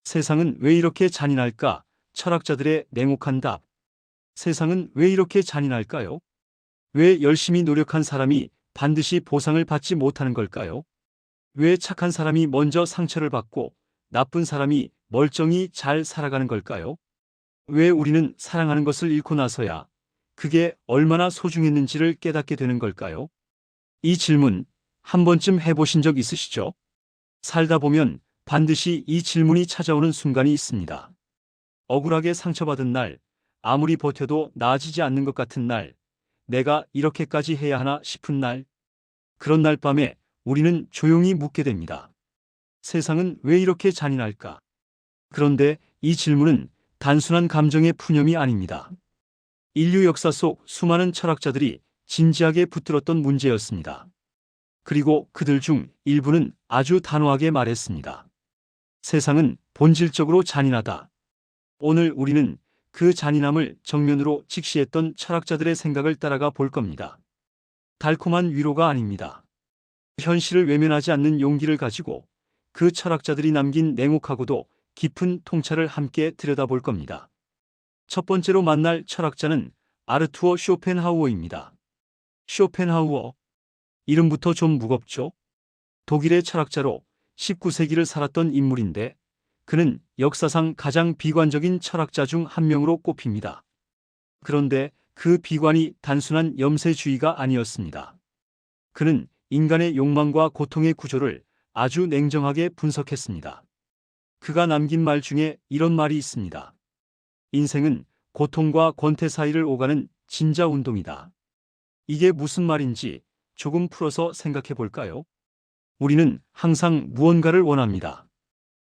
세상은 왜 이렇게 잔인할까? 철학자들의 냉혹한 답. 세상은 왜 이렇게 잔인할까요? 왜 열심히 노력한 사람이 반드시 보상을 받지 못하는 걸까요? 왜 착한 사람이 먼저 상처를 받고 나쁜 사람이 멀쩡히 잘 살아가는 걸까요? 왜 우리는 사랑하는 것을 잃고 나서야 그게 얼마나 소중했는지를 깨닫게 되는 걸까요? 이 질문 한 번쯤 해보신 적 있으시죠? 살다 보면 반드시 이 질문이 찾아오는 순간이 있습니다. 억울하게 상처받은 날, 아무리 버텨도 나아지지 않는 것 같은 날, 내가 이렇게까지 해야 하나 싶은 날, 그런 날 밤에 우리는 조용히 묻게 됩니다. 세상은 왜 이렇게 잔인할까? 그런데 이 질문은 단순한 감정의 푸념이 아닙니다. 인류 역사 속 수많은 철학자들이 진지하게 붙들었던 문제였습니다. 그리고 그들 중 일부는 아주 단호하게 말했습니다. 세상은 본질적으로 잔인하다. 오늘 우리는 그 잔인함을 정면으로 직시했던 철학자들의 생각을 따라가 볼 겁니다. 달콤한 위로가 아닙니다. 현실을 외면하지 않는 용기를 가지고 그 철학자들이 남긴 냉혹하고도 깊은 통찰을 함께 들여다볼 겁니다. 첫 번째로 만날 철학자는 아르투어 쇼펜하우어입니다. 쇼펜하우어. 이름부터 좀 무겁죠? 독일의 철학자로 19세기를 살았던 인물인데 그는 역사상 가장 비관적인 철학자 중 한 명으로 꼽힙니다. 그런데 그 비관이 단순한 염세주의가 아니었습니다. 그는 인간의 욕망과 고통의 구조를 아주 냉정하게 분석했습니다. 그가 남긴 말 중에 이런 말이 있습니다. 인생은 고통과 권태 사이를 오가는 진자 운동이다. 이게 무슨 말인지 조금 풀어서 생각해 볼까요? 우리는 항상 무언가를 원합니다.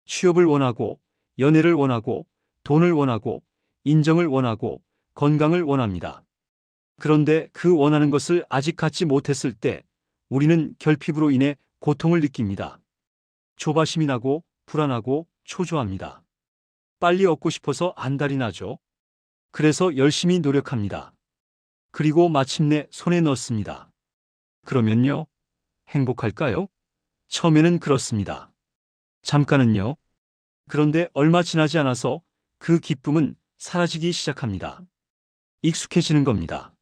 취업을 원하고, 연애를 원하고, 돈을 원하고, 인정을 원하고, 건강을 원합니다. 그런데 그 원하는 것을 아직 갖지 못했을 때 우리는 결핍으로 인해 고통을 느낍니다. 조바심이 나고 불안하고 초조합니다. 빨리 얻고 싶어서 안달이 나죠. 그래서 열심히 노력합니다. 그리고 마침내 손에 넣습니다. 그러면요? 행복할까요? 처음에는 그렇습니다. 잠깐은요. 그런데 얼마 지나지 않아서 그 기쁨은 사라지기 시작합니다. 익숙해지는 겁니다.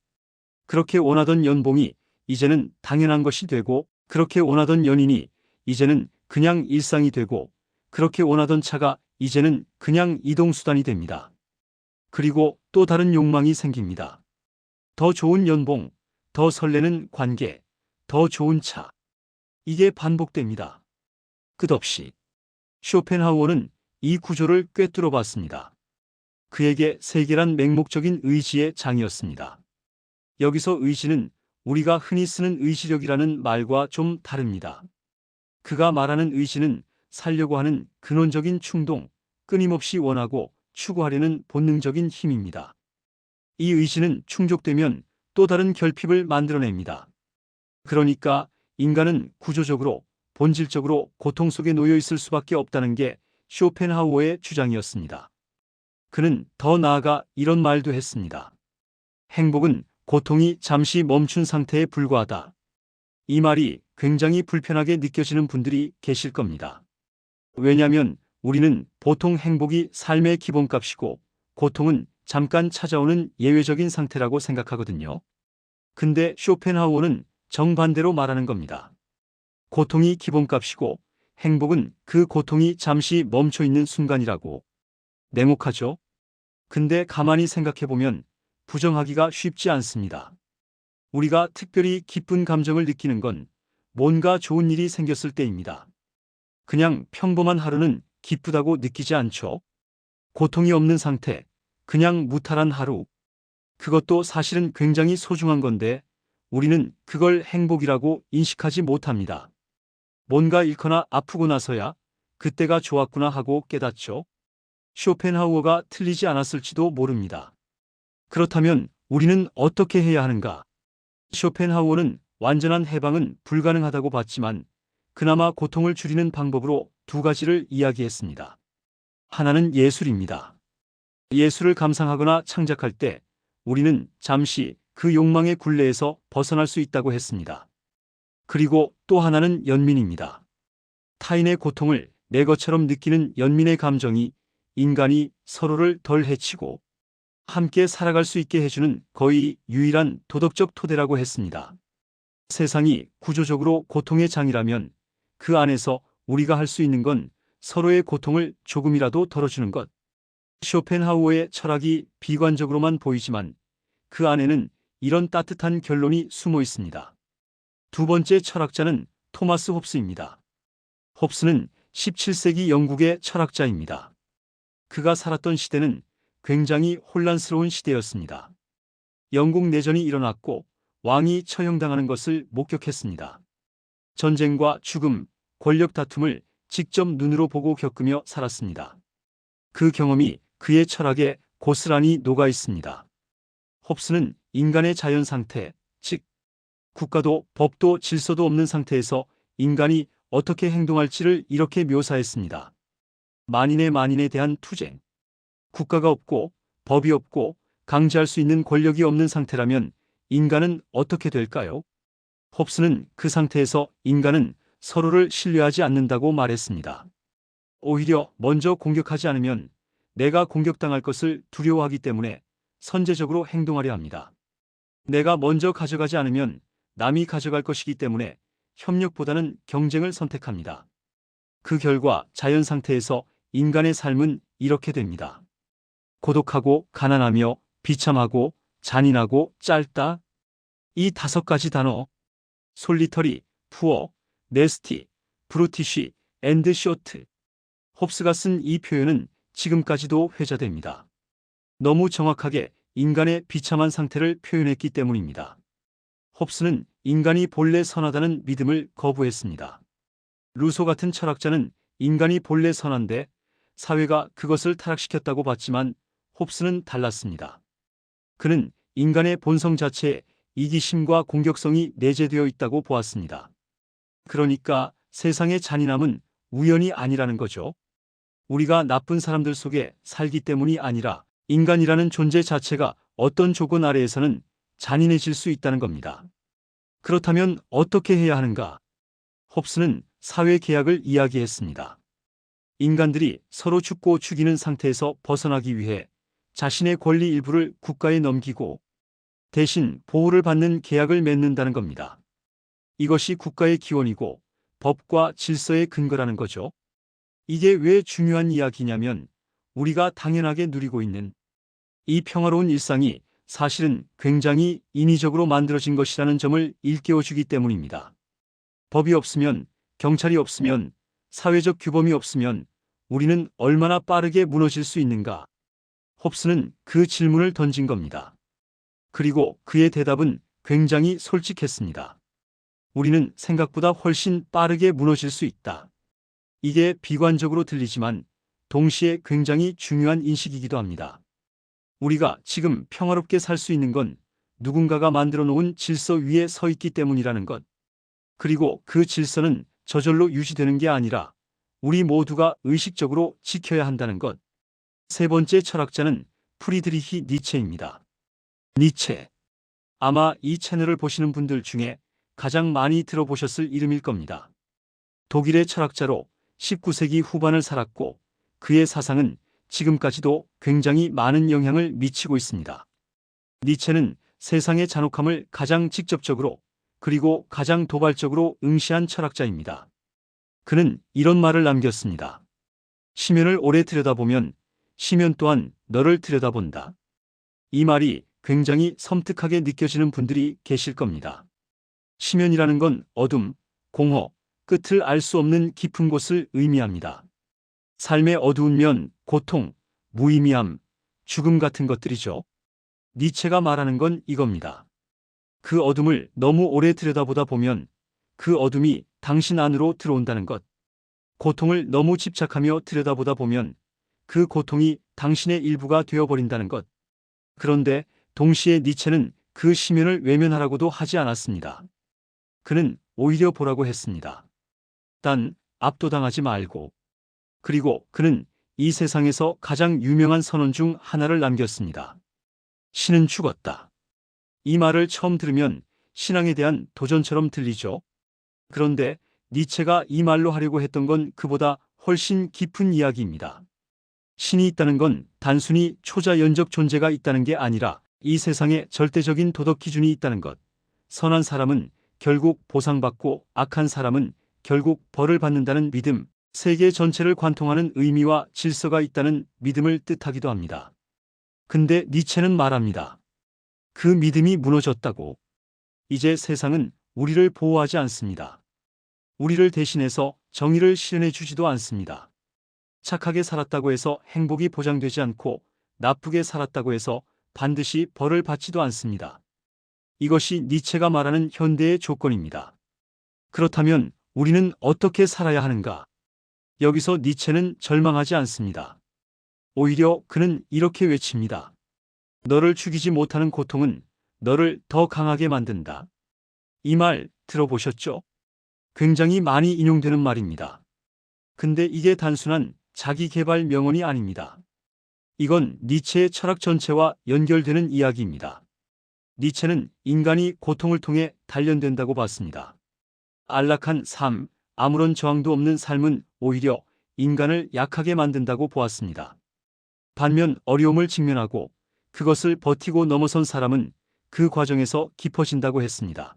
그렇게 원하던 연봉이 이제는 당연한 것이 되고, 그렇게 원하던 연인이 이제는 그냥 일상이 되고, 그렇게 원하던 차가 이제는 그냥 이동수단이 됩니다. 그리고 또 다른 욕망이 생깁니다. 더 좋은 연봉, 더 설레는 관계, 더 좋은 차. 이게 반복됩니다. 끝없이. 쇼펜하우어는 이 구조를 꿰뚫어 봤습니다. 그에게 세계란 맹목적인 의지의 장이었습니다. 여기서 의지는 우리가 흔히 쓰는 의지력이라는 말과 좀 다릅니다. 그가 말하는 의지는 살려고 하는 근원적인 충동, 끊임없이 원하고 추구하려는 본능적인 힘입니다. 이 의지는 충족되면 또 다른 결핍을 만들어냅니다. 그러니까 인간은 구조적으로, 본질적으로 고통 속에 놓여 있을 수밖에 없다는 게 쇼펜하우어의 주장이었습니다. 그는 더 나아가 이런 말도 했습니다. 행복은 고통이 잠시 멈춘 상태에 불과하다. 이 말이 굉장히 불편하게 느껴지는 분들이 계실 겁니다. 왜냐하면 우리는 보통 행복이 삶의 기본값이고 고통은 잠깐 찾아오는 예외적인 상태라고 생각하거든요. 근데 쇼펜하우어는 정반대로 말하는 겁니다. 고통이 기본값이고 행복은 그 고통이 잠시 멈춰 있는 순간이라고. 냉혹하죠? 근데 가만히 생각해보면 부정하기가 쉽지 않습니다. 우리가 특별히 기쁜 감정을 느끼는 건 뭔가 좋은 일이 생겼을 때입니다. 그냥 평범한 하루는 기쁘다고 느끼지 않죠? 고통이 없는 상태, 그냥 무탈한 하루. 그것도 사실은 굉장히 소중한 건데 우리는 그걸 행복이라고 인식하지 못합니다. 뭔가 잃거나 아프고 나서야 그때가 좋았구나 하고 깨닫죠. 쇼펜하우어가 틀리지 않았을지도 모릅니다. 그렇다면 우리는 어떻게 해야 하는가? 쇼펜하우어는 완전한 해방은 불가능하다고 봤지만 그나마 고통을 줄이는 방법으로 두 가지를 이야기했습니다. 하나는 예술입니다. 예술을 감상하거나 창작할 때 우리는 잠시 그 욕망의 굴레에서 벗어날 수 있다고 했습니다. 그리고 또 하나는 연민입니다. 타인의 고통을 내 것처럼 느끼는 연민의 감정이 인간이 서로를 덜 해치고 함께 살아갈 수 있게 해주는 거의 유일한 도덕적 토대라고 했습니다. 세상이 구조적으로 고통의 장이라면 그 안에서 우리가 할 수 있는 건 서로의 고통을 조금이라도 덜어주는 것. 쇼펜하우어의 철학이 비관적으로만 보이지만 그 안에는 이런 따뜻한 결론이 숨어 있습니다. 두 번째 철학자는 토마스 홉스입니다. 홉스는 17세기 영국의 철학자입니다. 그가 살았던 시대는 굉장히 혼란스러운 시대였습니다. 영국 내전이 일어났고 왕이 처형당하는 것을 목격했습니다. 전쟁과 죽음, 권력 다툼을 직접 눈으로 보고 겪으며 살았습니다. 그 경험이 그의 철학에 고스란히 녹아 있습니다. 홉스는 인간의 자연 상태, 즉 국가도 법도 질서도 없는 상태에서 인간이 어떻게 행동할지를 이렇게 묘사했습니다. 만인의 만인에 대한 투쟁. 국가가 없고 법이 없고 강제할 수 있는 권력이 없는 상태라면 인간은 어떻게 될까요? 홉스는 그 상태에서 인간은 서로를 신뢰하지 않는다고 말했습니다. 오히려 먼저 공격하지 않으면 내가 공격당할 것을 두려워하기 때문에 선제적으로 행동하려 합니다. 내가 먼저 가져가지 않으면 남이 가져갈 것이기 때문에 협력보다는 경쟁을 선택합니다. 그 결과 자연 상태에서 인간의 삶은 이렇게 됩니다. 고독하고 가난하며 비참하고 잔인하고 짧다. 이 5가지 단어 솔리터리, 푸어, 네스티, 브루티쉬, 앤드 쇼트. 홉스가 쓴 이 표현은 지금까지도 회자됩니다. 너무 정확하게 인간의 비참한 상태를 표현했기 때문입니다. 홉스는 인간이 본래 선하다는 믿음을 거부했습니다. 루소 같은 철학자는 인간이 본래 선한데 사회가 그것을 타락시켰다고 봤지만 홉스는 달랐습니다. 그는 인간의 본성 자체에 이기심과 공격성이 내재되어 있다고 보았습니다. 그러니까 세상의 잔인함은 우연이 아니라는 거죠. 우리가 나쁜 사람들 속에 살기 때문이 아니라 인간이라는 존재 자체가 어떤 조건 아래에서는 잔인해질 수 있다는 겁니다. 그렇다면 어떻게 해야 하는가? 홉스는 사회 계약을 이야기했습니다. 인간들이 서로 죽고 죽이는 상태에서 벗어나기 위해 자신의 권리 일부를 국가에 넘기고 대신 보호를 받는 계약을 맺는다는 겁니다. 이것이 국가의 기원이고 법과 질서의 근거라는 거죠. 이게 왜 중요한 이야기냐면 우리가 당연하게 누리고 있는 이 평화로운 일상이 사실은 굉장히 인위적으로 만들어진 것이라는 점을 일깨워주기 때문입니다. 법이 없으면, 경찰이 없으면, 사회적 규범이 없으면 우리는 얼마나 빠르게 무너질 수 있는가? 홉스는 그 질문을 던진 겁니다. 그리고 그의 대답은 굉장히 솔직했습니다. 우리는 생각보다 훨씬 빠르게 무너질 수 있다. 이게 비관적으로 들리지만 동시에 굉장히 중요한 인식이기도 합니다. 우리가 지금 평화롭게 살 수 있는 건 누군가가 만들어 놓은 질서 위에 서 있기 때문이라는 것. 그리고 그 질서는 저절로 유지되는 게 아니라 우리 모두가 의식적으로 지켜야 한다는 것. 세 번째 철학자는 프리드리히 니체입니다. 니체. 아마 이 채널을 보시는 분들 중에 가장 많이 들어보셨을 이름일 겁니다. 독일의 철학자로 19세기 후반을 살았고 그의 사상은 지금까지도 굉장히 많은 영향을 미치고 있습니다. 니체는 세상의 잔혹함을 가장 직접적으로 그리고 가장 도발적으로 응시한 철학자입니다. 그는 이런 말을 남겼습니다. 시면을 오래 들여다보면 시면 또한 너를 들여다본다. 이 말이 굉장히 섬뜩하게 느껴지는 분들이 계실 겁니다. 시면이라는 건 어둠, 공허, 끝을 알 수 없는 깊은 곳을 의미합니다. 삶의 어두운 면, 고통, 무의미함, 죽음 같은 것들이죠. 니체가 말하는 건 이겁니다. 그 어둠을 너무 오래 들여다보다 보면 그 어둠이 당신 안으로 들어온다는 것. 고통을 너무 집착하며 들여다보다 보면 그 고통이 당신의 일부가 되어버린다는 것. 그런데 동시에 니체는 그 시면을 외면하라고도 하지 않았습니다. 그는 오히려 보라고 했습니다. 단 압도당하지 말고. 그리고 그는 이 세상에서 가장 유명한 선언 중 하나를 남겼습니다. 신은 죽었다. 이 말을 처음 들으면 신앙에 대한 도전처럼 들리죠. 그런데 니체가 이 말로 하려고 했던 건 그보다 훨씬 깊은 이야기입니다. 신이 있다는 건 단순히 초자연적 존재가 있다는 게 아니라 이 세상에 절대적인 도덕 기준이 있다는 것. 선한 사람은 결국 보상받고 악한 사람은 결국 벌을 받는다는 믿음, 세계 전체를 관통하는 의미와 질서가 있다는 믿음을 뜻하기도 합니다. 근데 니체는 말합니다. 그 믿음이 무너졌다고. 이제 세상은 우리를 보호하지 않습니다. 우리를 대신해서 정의를 실현해 주지도 않습니다. 착하게 살았다고 해서 행복이 보장되지 않고 나쁘게 살았다고 해서 반드시 벌을 받지도 않습니다. 이것이 니체가 말하는 현대의 조건입니다. 그렇다면 우리는 어떻게 살아야 하는가? 여기서 니체는 절망하지 않습니다. 오히려 그는 이렇게 외칩니다. 너를 죽이지 못하는 고통은 너를 더 강하게 만든다. 이 말 들어보셨죠? 굉장히 많이 인용되는 말입니다. 근데 이게 단순한 자기 개발 명언이 아닙니다. 이건 니체의 철학 전체와 연결되는 이야기입니다. 니체는 인간이 고통을 통해 단련된다고 봤습니다. 안락한 삶, 아무런 저항도 없는 삶은 오히려 인간을 약하게 만든다고 보았습니다. 반면 어려움을 직면하고 그것을 버티고 넘어선 사람은 그 과정에서 깊어진다고 했습니다.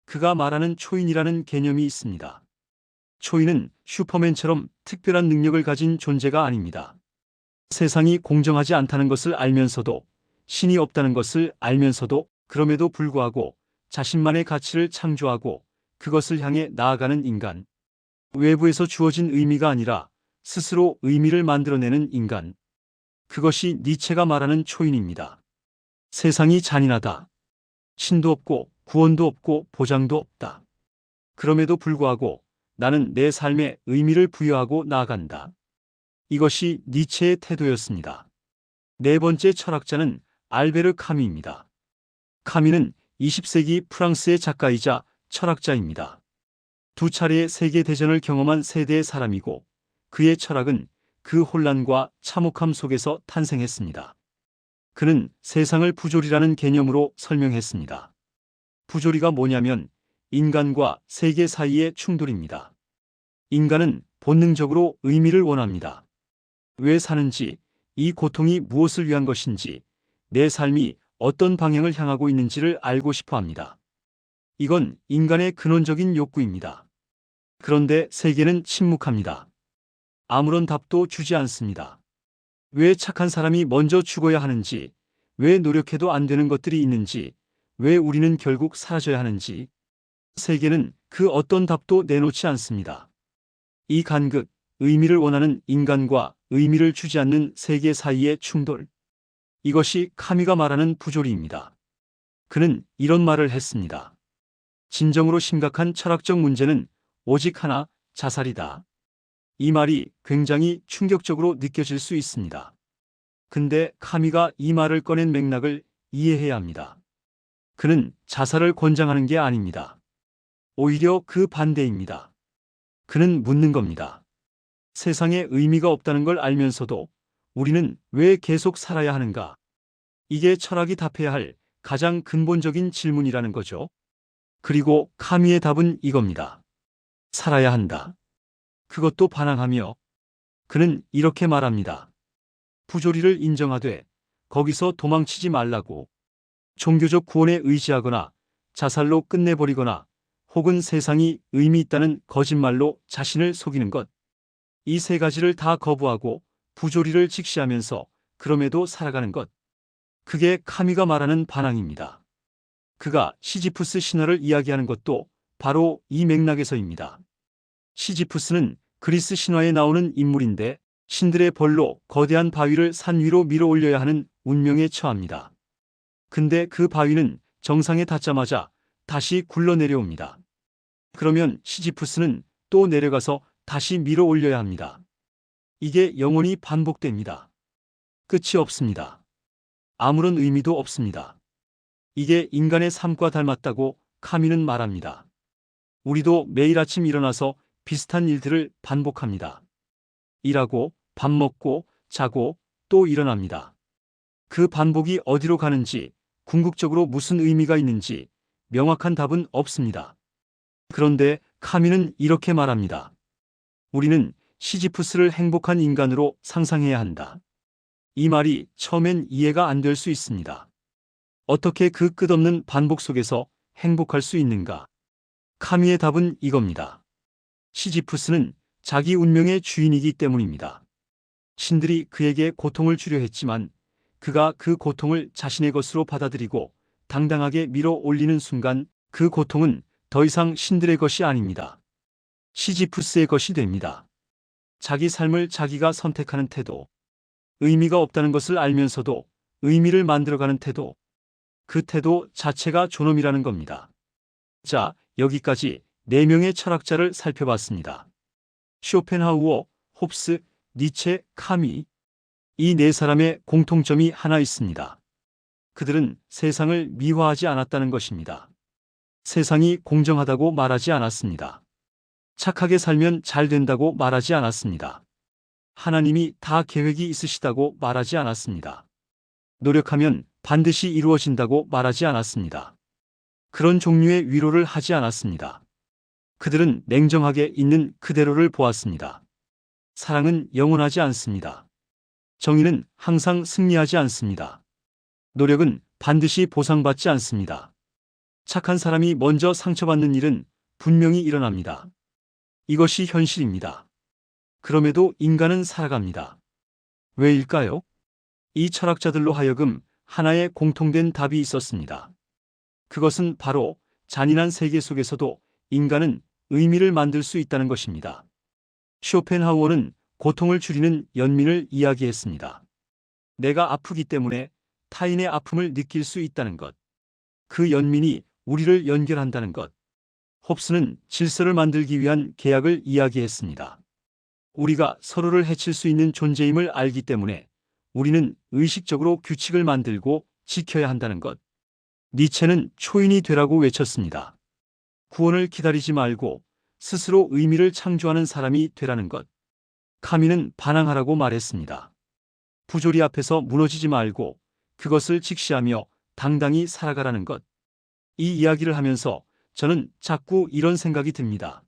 그가 말하는 초인이라는 개념이 있습니다. 초인은 슈퍼맨처럼 특별한 능력을 가진 존재가 아닙니다. 세상이 공정하지 않다는 것을 알면서도, 신이 없다는 것을 알면서도 그럼에도 불구하고 자신만의 가치를 창조하고 그것을 향해 나아가는 인간. 외부에서 주어진 의미가 아니라 스스로 의미를 만들어내는 인간. 그것이 니체가 말하는 초인입니다. 세상이 잔인하다. 신도 없고 구원도 없고 보장도 없다. 그럼에도 불구하고 나는 내 삶에 의미를 부여하고 나아간다. 이것이 니체의 태도였습니다. 네 번째 철학자는 알베르 카미입니다. 카미는 20세기 프랑스의 작가이자 철학자입니다. 두 차례의 세계대전을 경험한 세대의 사람이고 그의 철학은 그 혼란과 참혹함 속에서 탄생했습니다. 그는 세상을 부조리라는 개념으로 설명했습니다. 부조리가 뭐냐면 인간과 세계 사이의 충돌입니다. 인간은 본능적으로 의미를 원합니다. 왜 사는지, 이 고통이 무엇을 위한 것인지, 내 삶이 어떤 방향을 향하고 있는지를 알고 싶어 합니다. 이건 인간의 근원적인 욕구입니다. 그런데 세계는 침묵합니다. 아무런 답도 주지 않습니다. 왜 착한 사람이 먼저 죽어야 하는지, 왜 노력해도 안 되는 것들이 있는지, 왜 우리는 결국 사라져야 하는지, 세계는 그 어떤 답도 내놓지 않습니다. 이 간극, 의미를 원하는 인간과 의미를 주지 않는 세계 사이의 충돌. 이것이 카미가 말하는 부조리입니다. 그는 이런 말을 했습니다. 진정으로 심각한 철학적 문제는 오직 하나, 자살이다. 이 말이 굉장히 충격적으로 느껴질 수 있습니다. 근데 카미가 이 말을 꺼낸 맥락을 이해해야 합니다. 그는 자살을 권장하는 게 아닙니다. 오히려 그 반대입니다. 그는 묻는 겁니다. 세상에 의미가 없다는 걸 알면서도 우리는 왜 계속 살아야 하는가? 이게 철학이 답해야 할 가장 근본적인 질문이라는 거죠. 그리고 카미의 답은 이겁니다. 살아야 한다. 그것도 반항하며 그는 이렇게 말합니다. 부조리를 인정하되 거기서 도망치지 말라고. 종교적 구원에 의지하거나 자살로 끝내버리거나 혹은 세상이 의미 있다는 거짓말로 자신을 속이는 것. 이 세 가지를 다 거부하고 부조리를 직시하면서 그럼에도 살아가는 것. 그게 카미가 말하는 반항입니다. 그가 시지푸스 신화를 이야기하는 것도 바로 이 맥락에서입니다. 시지푸스는 그리스 신화에 나오는 인물인데 신들의 벌로 거대한 바위를 산 위로 밀어 올려야 하는 운명에 처합니다. 근데 그 바위는 정상에 닿자마자 다시 굴러 내려옵니다. 그러면 시지푸스는 또 내려가서 다시 밀어 올려야 합니다. 이게 영원히 반복됩니다. 끝이 없습니다. 아무런 의미도 없습니다. 이게 인간의 삶과 닮았다고 카미는 말합니다. 우리도 매일 아침 일어나서 비슷한 일들을 반복합니다. 일하고, 밥 먹고, 자고, 또 일어납니다. 그 반복이 어디로 가는지, 궁극적으로 무슨 의미가 있는지 명확한 답은 없습니다. 그런데 카미는 이렇게 말합니다. 우리는 시지프스를 행복한 인간으로 상상해야 한다. 이 말이 처음엔 이해가 안 될 수 있습니다. 어떻게 그 끝없는 반복 속에서 행복할 수 있는가? 카미의 답은 이겁니다. 시지프스는 자기 운명의 주인이기 때문입니다. 신들이 그에게 고통을 주려 했지만 그가 그 고통을 자신의 것으로 받아들이고 당당하게 밀어 올리는 순간 그 고통은 더 이상 신들의 것이 아닙니다. 시지프스의 것이 됩니다. 자기 삶을 자기가 선택하는 태도, 의미가 없다는 것을 알면서도 의미를 만들어가는 태도, 그 태도 자체가 존엄이라는 겁니다. 자, 여기까지 4명의 철학자를 살펴봤습니다. 쇼펜하우어, 홉스, 니체, 카미. 이 4사람의 공통점이 하나 있습니다. 그들은 세상을 미화하지 않았다는 것입니다. 세상이 공정하다고 말하지 않았습니다. 착하게 살면 잘 된다고 말하지 않았습니다. 하나님이 다 계획이 있으시다고 말하지 않았습니다. 노력하면 반드시 이루어진다고 말하지 않았습니다. 그런 종류의 위로를 하지 않았습니다. 그들은 냉정하게 있는 그대로를 보았습니다. 사랑은 영원하지 않습니다. 정의는 항상 승리하지 않습니다. 노력은 반드시 보상받지 않습니다. 착한 사람이 먼저 상처받는 일은 분명히 일어납니다. 이것이 현실입니다. 그럼에도 인간은 살아갑니다. 왜일까요? 이 철학자들로 하여금 하나의 공통된 답이 있었습니다. 그것은 바로 잔인한 세계 속에서도 인간은 의미를 만들 수 있다는 것입니다. 쇼펜하우어는 고통을 줄이는 연민을 이야기했습니다. 내가 아프기 때문에 타인의 아픔을 느낄 수 있다는 것. 그 연민이 우리를 연결한다는 것. 홉스는 질서를 만들기 위한 계약을 이야기했습니다. 우리가 서로를 해칠 수 있는 존재임을 알기 때문에 우리는 의식적으로 규칙을 만들고 지켜야 한다는 것. 니체는 초인이 되라고 외쳤습니다. 구원을 기다리지 말고 스스로 의미를 창조하는 사람이 되라는 것. 카미는 반항하라고 말했습니다. 부조리 앞에서 무너지지 말고 그것을 직시하며 당당히 살아가라는 것. 이 이야기를 하면서 저는 자꾸 이런 생각이 듭니다.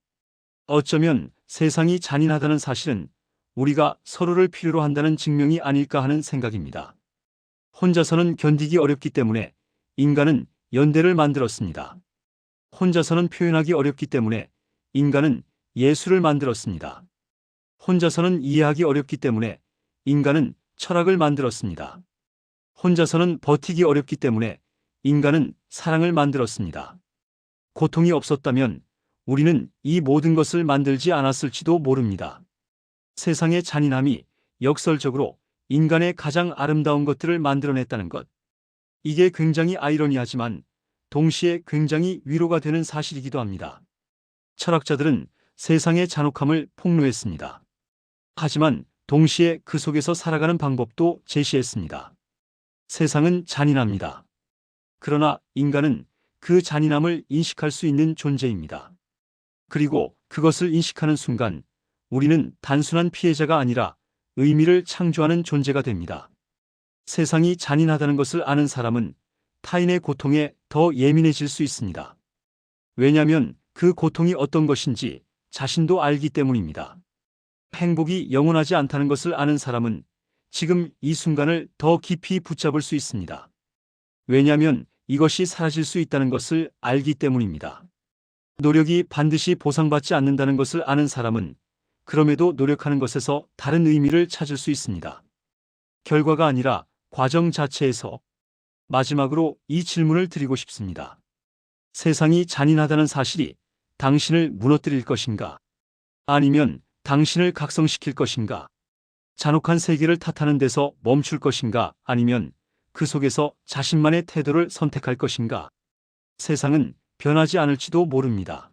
어쩌면 세상이 잔인하다는 사실은 우리가 서로를 필요로 한다는 증명이 아닐까 하는 생각입니다. 혼자서는 견디기 어렵기 때문에 인간은 연대를 만들었습니다. 혼자서는 표현하기 어렵기 때문에 인간은 예술을 만들었습니다. 혼자서는 이해하기 어렵기 때문에 인간은 철학을 만들었습니다. 혼자서는 버티기 어렵기 때문에 인간은 사랑을 만들었습니다. 고통이 없었다면 우리는 이 모든 것을 만들지 않았을지도 모릅니다. 세상의 잔인함이 역설적으로 인간의 가장 아름다운 것들을 만들어냈다는 것. 이게 굉장히 아이러니하지만 동시에 굉장히 위로가 되는 사실이기도 합니다. 철학자들은 세상의 잔혹함을 폭로했습니다. 하지만 동시에 그 속에서 살아가는 방법도 제시했습니다. 세상은 잔인합니다. 그러나 인간은 그 잔인함을 인식할 수 있는 존재입니다. 그리고 그것을 인식하는 순간 우리는 단순한 피해자가 아니라 의미를 창조하는 존재가 됩니다. 세상이 잔인하다는 것을 아는 사람은 타인의 고통에 더 예민해질 수 있습니다. 왜냐하면 그 고통이 어떤 것인지 자신도 알기 때문입니다. 행복이 영원하지 않다는 것을 아는 사람은 지금 이 순간을 더 깊이 붙잡을 수 있습니다. 왜냐하면 이것이 사라질 수 있다는 것을 알기 때문입니다. 노력이 반드시 보상받지 않는다는 것을 아는 사람은 그럼에도 노력하는 것에서 다른 의미를 찾을 수 있습니다. 결과가 아니라 과정 자체에서. 마지막으로 이 질문을 드리고 싶습니다. 세상이 잔인하다는 사실이 당신을 무너뜨릴 것인가? 아니면 당신을 각성시킬 것인가? 잔혹한 세계를 탓하는 데서 멈출 것인가? 아니면 그 속에서 자신만의 태도를 선택할 것인가? 세상은 변하지 않을지도 모릅니다.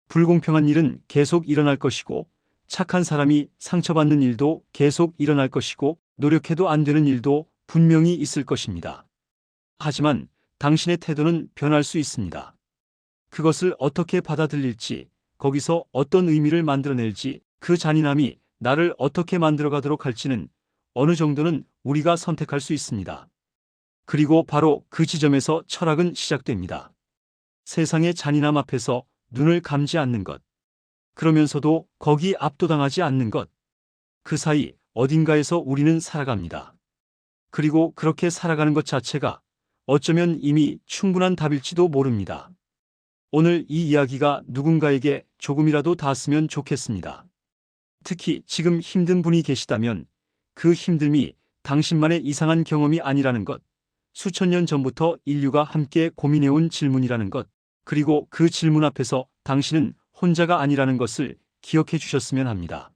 불공평한 일은 계속 일어날 것이고 착한 사람이 상처받는 일도 계속 일어날 것이고 노력해도 안 되는 일도 분명히 있을 것입니다. 하지만 당신의 태도는 변할 수 있습니다. 그것을 어떻게 받아들일지, 거기서 어떤 의미를 만들어낼지, 그 잔인함이 나를 어떻게 만들어가도록 할지는 어느 정도는 우리가 선택할 수 있습니다. 그리고 바로 그 지점에서 철학은 시작됩니다. 세상의 잔인함 앞에서 눈을 감지 않는 것. 그러면서도 거기 압도당하지 않는 것. 그 사이 어딘가에서 우리는 살아갑니다. 그리고 그렇게 살아가는 것 자체가 어쩌면 이미 충분한 답일지도 모릅니다. 오늘 이 이야기가 누군가에게 조금이라도 닿았으면 좋겠습니다. 특히 지금 힘든 분이 계시다면 그 힘듦이 당신만의 이상한 경험이 아니라는 것, 수천 년 전부터 인류가 함께 고민해온 질문이라는 것, 그리고 그 질문 앞에서 당신은 혼자가 아니라는 것을 기억해 주셨으면 합니다.